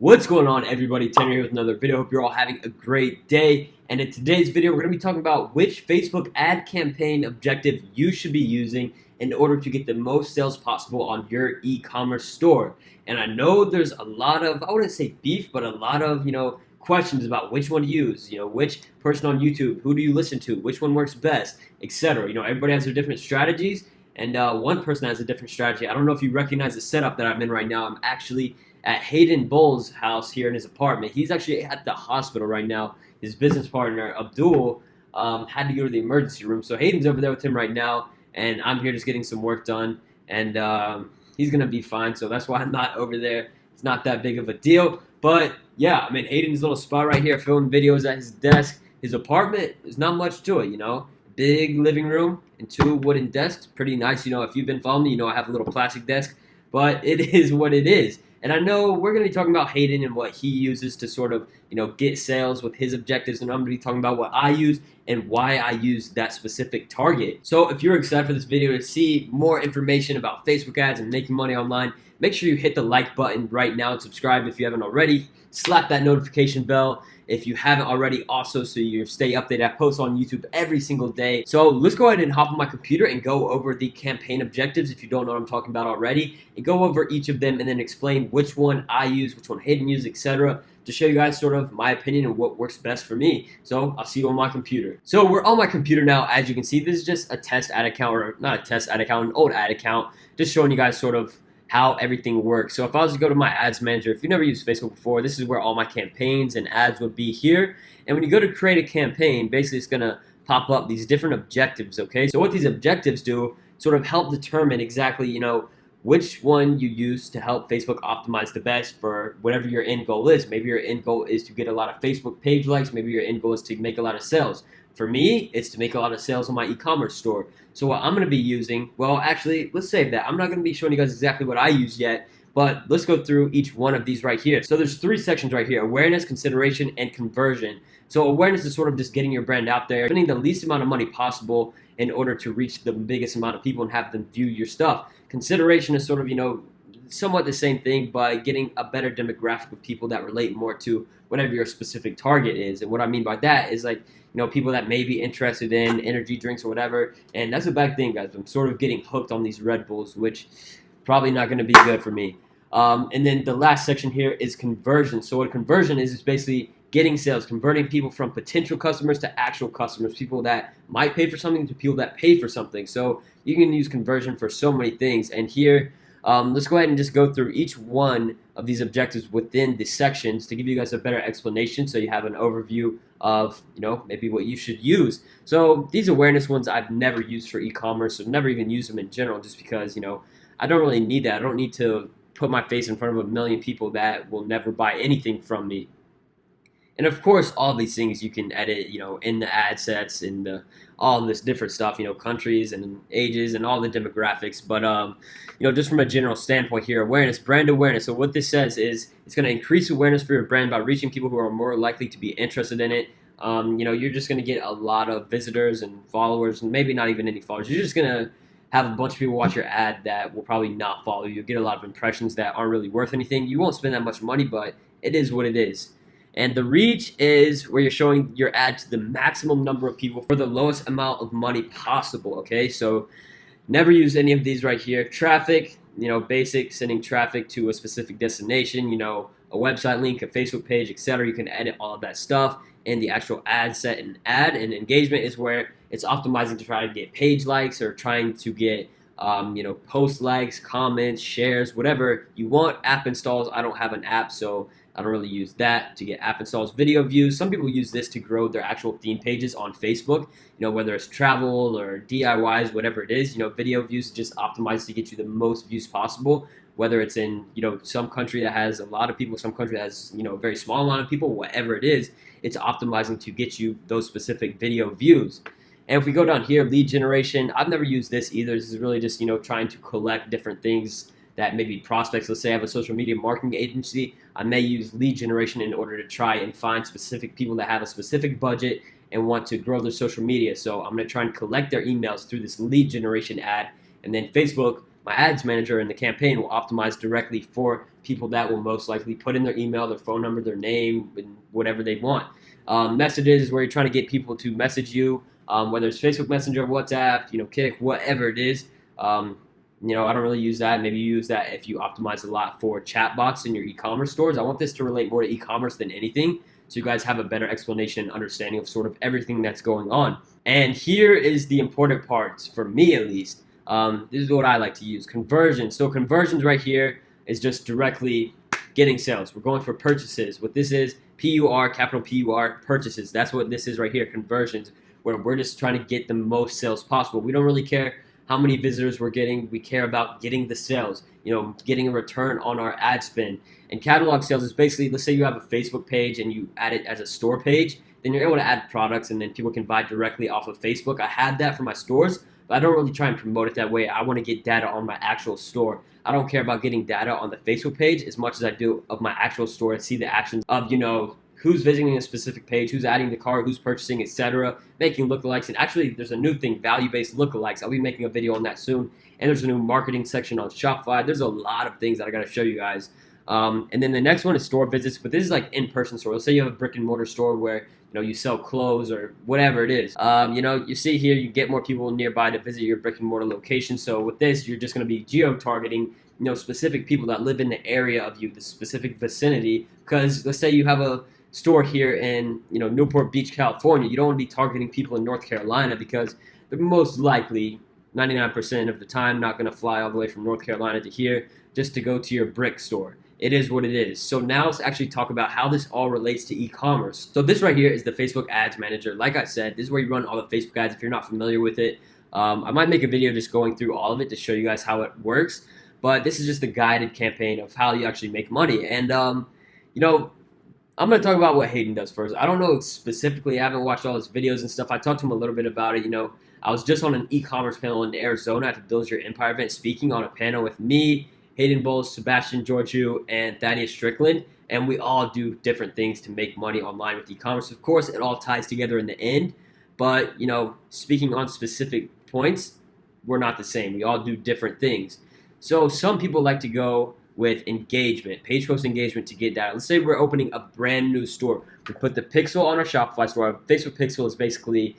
What's going on, everybody? Tanner here with another video. Hope you're all having a great day. And in today's video, we're going to be talking about which Facebook ad campaign objective you should be using in order to get the most sales possible on your e-commerce store. And I know there's a lot of, I wouldn't say beef, but a lot of, questions about which one to use, which person on YouTube, who do you listen to, which one works best, etc. Everybody has their different strategies, and one person has a different strategy. I don't know if you recognize the setup that I'm in right now. I'm actually at Hayden Bull's house here in his apartment. He's actually at the hospital right now. His business partner, Abdul, had to go to the emergency room. So Hayden's over there with him right now, and I'm here just getting some work done. And he's going to be fine, so that's why I'm not over there. It's not that big of a deal. But, yeah, I'm in Hayden's little spot right here, filming videos at his desk. His apartment, there's not much to it, Big living room and two wooden desks. Pretty nice, if you've been following me, I have a little plastic desk. But it is what it is. And I know we're going to be talking about Hayden and what he uses to sort of, get sales with his objectives. And I'm going to be talking about what I use and why I use that specific target. So if you're excited for this video to see more information about Facebook ads and making money online, make sure you hit the like button right now and subscribe if you haven't already. Slap that notification bell if you haven't already also, so you stay updated. I post on YouTube every single day. So let's go ahead and hop on my computer and go over the campaign objectives if you don't know what I'm talking about already, and go over each of them and then explain which one I use, which one Hayden uses, etc., to show you guys sort of my opinion and what works best for me. So I'll see you on my computer. So we're on my computer now. As you can see, this is just a test ad account, or not a test ad account, an old ad account, just showing you guys sort of how everything works. So if I was to go to my ads manager, if you've never used Facebook before, this is where all my campaigns and ads would be here. And when you go to create a campaign, basically it's gonna pop up these different objectives, okay? So what these objectives do, sort of help determine exactly, which one you use to help Facebook optimize the best for whatever your end goal is. Maybe your end goal is to get a lot of Facebook page likes. Maybe your end goal is to make a lot of sales. For me, it's to make a lot of sales on my e-commerce store. So what I'm going to be using, well, actually, let's save that. I'm not going to be showing you guys exactly what I use yet, but let's go through each one of these right here. So there's three sections right here: awareness, consideration, and conversion. So awareness is sort of just getting your brand out there, spending the least amount of money possible in order to reach the biggest amount of people and have them view your stuff. Consideration is sort of, somewhat the same thing, but getting a better demographic of people that relate more to whatever your specific target is. And what I mean by that is like, people that may be interested in energy drinks or whatever. And that's a bad thing, guys. I'm sort of getting hooked on these Red Bulls, which probably not going to be good for me. And then the last section here is conversion. So what conversion is basically getting sales, converting people from potential customers to actual customers, people that might pay for something to people that pay for something. So you can use conversion for so many things. And here, let's go ahead and just go through each one of these objectives within the sections to give you guys a better explanation, so you have an overview of, maybe what you should use. So these awareness ones I've never used for e-commerce, or never even used them in general, just because, I don't really need that. I don't need to put my face in front of a million people that will never buy anything from me. And of course, all these things you can edit, in the ad sets, in the all this different stuff, countries and ages and all the demographics. But just from a general standpoint here, awareness, brand awareness. So what this says is it's going to increase awareness for your brand by reaching people who are more likely to be interested in it. You're just going to get a lot of visitors and followers, and maybe not even any followers. You're just going to have a bunch of people watch your ad that will probably not follow you. You'll get a lot of impressions that aren't really worth anything. You won't spend that much money, but it is what it is. And the reach is where you're showing your ad to the maximum number of people for the lowest amount of money possible, okay? So never use any of these right here. Traffic, basic, sending traffic to a specific destination, a website link, a Facebook page, etc. You can edit all of that stuff. And the actual ad set and ad and engagement is where it's optimizing to try to get page likes, or trying to get post likes, comments, shares, whatever you want. App installs, I don't have an app, so I don't really use that to get app installs. Video views, some people use this to grow their actual theme pages on Facebook, whether it's travel or DIYs, whatever it is. Video views just optimized to get you the most views possible, whether it's in, some country that has a lot of people, some country that has, a very small amount of people, whatever it is, it's optimizing to get you those specific video views. And if we go down here, lead generation, I've never used this either. This is really just, trying to collect different things that maybe prospects. Let's say I have a social media marketing agency. I may use lead generation in order to try and find specific people that have a specific budget and want to grow their social media. So I'm going to try and collect their emails through this lead generation ad. And then Facebook my ads manager and the campaign will optimize directly for people that will most likely put in their email, their phone number, their name, and whatever they want. Messages is where you're trying to get people to message you, whether it's Facebook Messenger, WhatsApp, Kik, whatever it is. I don't really use that. Maybe you use that if you optimize a lot for chatbots in your e-commerce stores. I want this to relate more to e-commerce than anything, so you guys have a better explanation and understanding of sort of everything that's going on. And here is the important part, for me at least. This is what I like to use, conversions. So conversions right here is just directly getting sales. We're going for purchases. What this is, PUR, capital PUR, purchases. That's what this is right here, conversions, where we're just trying to get the most sales possible. We don't really care how many visitors we're getting. We care about getting the sales, getting a return on our ad spend. And catalog sales is basically, let's say you have a Facebook page and you add it as a store page, then you're able to add products and then people can buy directly off of Facebook. I had that for my stores, but I don't really try and promote it that way. I want to get data on my actual store. I don't care about getting data on the Facebook page as much as I do of my actual store and see the actions of, who's visiting a specific page, who's adding the cart, who's purchasing, etc., making lookalikes. And actually, there's a new thing, value-based lookalikes. I'll be making a video on that soon. And there's a new marketing section on Shopify. There's a lot of things that I got to show you guys. And then the next one is store visits, but this is like in-person store. Let's say you have a brick-and-mortar store where you sell clothes or whatever it is. You see here, you get more people nearby to visit your brick-and-mortar location. So with this, you're just going to be geo-targeting specific people that live in the area of you, the specific vicinity. Because let's say you have a store here in Newport Beach, California. You don't want to be targeting people in North Carolina because they're most likely 99% of the time not going to fly all the way from North Carolina to here just to go to your brick store. It is what it is. So now let's actually talk about how this all relates to e-commerce. So this right here is the Facebook Ads Manager. Like I said, this is where you run all the Facebook ads if you're not familiar with it. I might make a video just going through all of it to show you guys how it works. But this is just a guided campaign of how you actually make money. And, I'm going to talk about what Hayden does first. I don't know specifically. I haven't watched all his videos and stuff. I talked to him a little bit about it. I was just on an e-commerce panel in Arizona at the Build Your Empire event, speaking on a panel with me, Hayden Bowles, Sebastian Georgiou, and Thaddeus Strickland. And we all do different things to make money online with e-commerce. Of course, it all ties together in the end. But, speaking on specific points, we're not the same. We all do different things. So some people like to go with engagement, page post engagement to get data. Let's say we're opening a brand new store. We put the pixel on our Shopify store. Our Facebook pixel is basically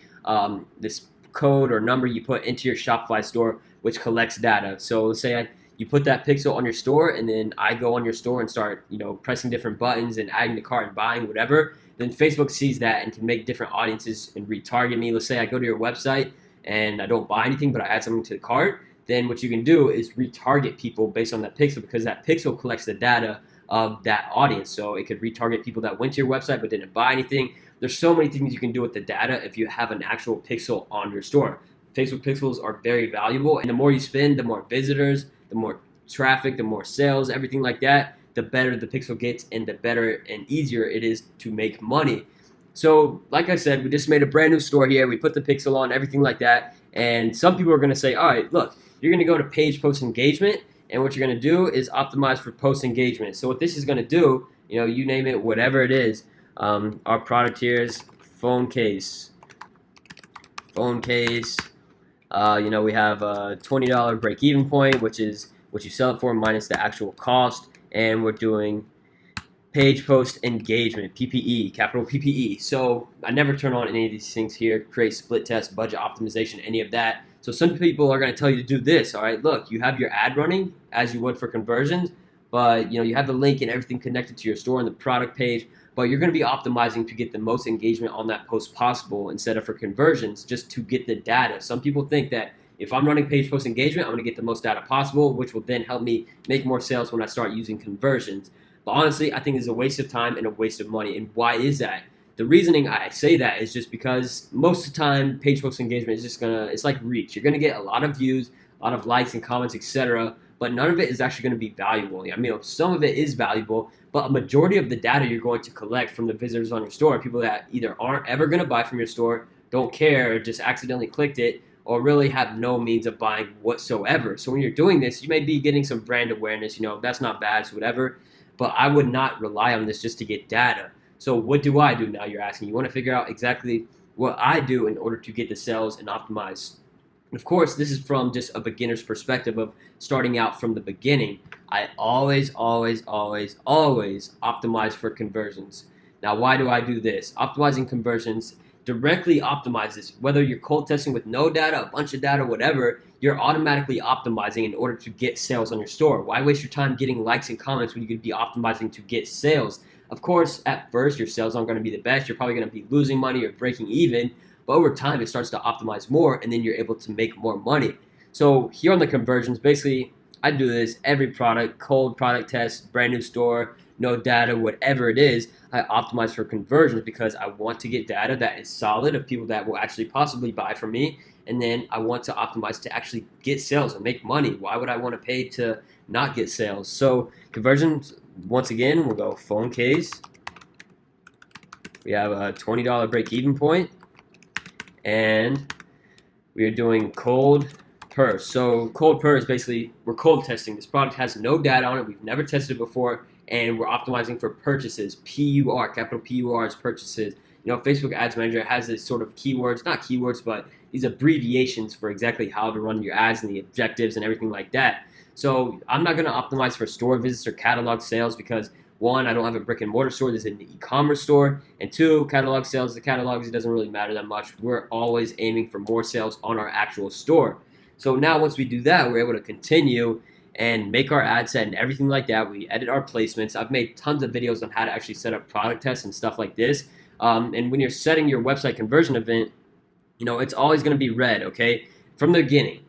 this code or number you put into your Shopify store, which collects data. So let's say you put that pixel on your store, and then I go on your store and start, pressing different buttons and adding the cart and buying whatever. Then Facebook sees that and can make different audiences and retarget me. Let's say I go to your website and I don't buy anything, but I add something to the cart. Then what you can do is retarget people based on that pixel, because that pixel collects the data of that audience. So it could retarget people that went to your website but didn't buy anything. There's so many things you can do with the data if you have an actual pixel on your store. Facebook pixels are very valuable, and the more you spend, the more visitors, the more traffic, the more sales, everything like that, the better the pixel gets and the better and easier it is to make money. So like I said, we just made a brand new store here. We put the pixel on, everything like that. And some people are going to say, all right, look, you're going to go to page post engagement, and what you're going to do is optimize for post engagement. So what this is going to do, you name it, whatever it is. Our product here is phone case. We have a $20 break-even point, which is what you sell it for minus the actual cost. And we're doing page post engagement, PPE, capital PPE. So I never turn on any of these things here, create split test, budget optimization, any of that. So some people are going to tell you to do this. All right, look, you have your ad running as you would for conversions, but you have the link and everything connected to your store and the product page, but you're going to be optimizing to get the most engagement on that post possible instead of for conversions, just to get the data. Some people think that if I'm running page post engagement, I'm going to get the most data possible, which will then help me make more sales when I start using conversions. But honestly, I think it's a waste of time and a waste of money. And why is that? The reasoning I say that is just because most of the time, page post engagement is just it's like reach. You're gonna get a lot of views, a lot of likes and comments, etc. But none of it is actually gonna be valuable. I mean, some of it is valuable, but a majority of the data you're going to collect from the visitors on your store are people that either aren't ever gonna buy from your store, don't care, or just accidentally clicked it, or really have no means of buying whatsoever. So when you're doing this, you may be getting some brand awareness. That's not bad, so whatever. But I would not rely on this just to get data. So what do I do now, you're asking? You want to figure out exactly what I do in order to get the sales and optimize. Of course, this is from just a beginner's perspective of starting out from the beginning. I always optimize for conversions. Now, why do I do this? Optimizing conversions directly optimizes whether you're cold testing with no data, a bunch of data, whatever. You're automatically optimizing in order to get sales on your store. Why waste your time getting likes and comments when you could be optimizing to get sales? Of course, at first, your sales aren't going to be the best. You're probably going to be losing money or breaking even. But over time, it starts to optimize more, and then you're able to make more money. So here on the conversions, basically, I do this every product, cold product test, brand new store, no data, whatever it is. I optimize for conversions because I want to get data that is solid of people that will actually possibly buy from me. And then I want to optimize to actually get sales and make money. Why would I want to pay to not get sales? So conversions, once again, we'll go phone case. We have a $20 break-even point. And we are doing cold per. So cold per is basically, we're cold testing. This product has no data on it. We've never tested it before, and we're optimizing for purchases. PUR, capital PUR is purchases. You know, Facebook Ads Manager has this sort of keywords, not keywords, but these abbreviations for exactly how to run your ads and the objectives and everything like that. So I'm not going to optimize for store visits or catalog sales because one, I don't have a brick and mortar store. This is an e-commerce store. And two, catalog sales. The catalogs, it doesn't really matter that much. We're always aiming for more sales on our actual store. So now once we do that, we're able to continue and make our ad set and everything like that. We edit our placements. I've made tons of videos on how to actually set up product tests and stuff like this. And when you're setting your website conversion event, you know, it's always going to be red, okay? From the beginning.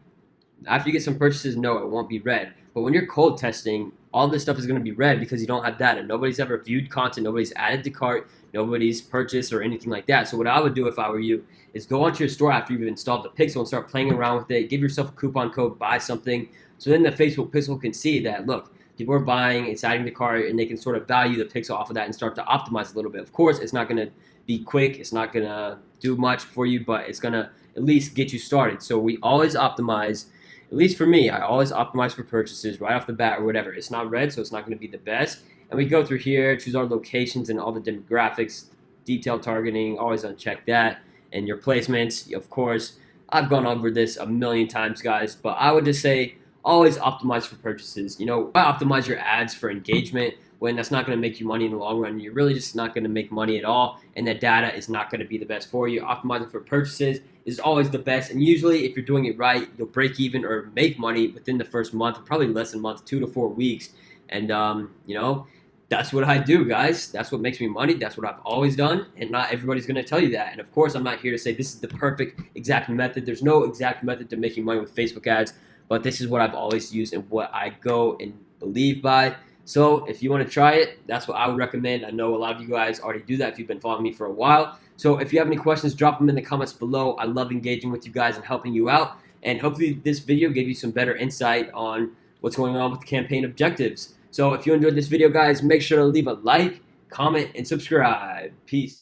After you get some purchases, no, it won't be red. But when you're cold testing, all this stuff is going to be red because you don't have data. Nobody's ever viewed content. Nobody's added to cart. Nobody's purchased or anything like that. So what I would do if I were you is go onto your store after you've installed the pixel and start playing around with it. Give yourself a coupon code, buy something. So then the Facebook pixel can see that, look, people are buying, it's adding to cart, and they can sort of value the pixel off of that and start to optimize a little bit. Of course, it's not going to be quick. It's not going to do much for you, but it's going to at least get you started. So we always optimize. At least for me, I always optimize for purchases right off the bat or whatever. It's not red, so it's not going to be the best. And we go through here, choose our locations and all the demographics, detail targeting, always uncheck that. And your placements, of course. I've gone over this a million times, guys, but I would just say always optimize for purchases. You know, why optimize your ads for engagement when that's not going to make you money in the long run? You're really just not going to make money at all, and that data is not going to be the best for you. Optimizing for purchases is always the best, and usually if you're doing it right, you'll break even or make money within the first month, probably less than a month, 2 to 4 weeks. And you know, that's what I do, guys. That's what makes me money. That's what I've always done, and not everybody's going to tell you that. And of course, I'm not here to say this is the perfect exact method. There's no exact method to making money with Facebook ads, but this is what I've always used and what I go and believe by. So if you want to try it, that's what I would recommend. I know a lot of you guys already do that if you've been following me for a while. So if you have any questions, drop them in the comments below. I love engaging with you guys and helping you out. And hopefully this video gave you some better insight on what's going on with the campaign objectives. So if you enjoyed this video, guys, make sure to leave a like, comment, and subscribe. Peace.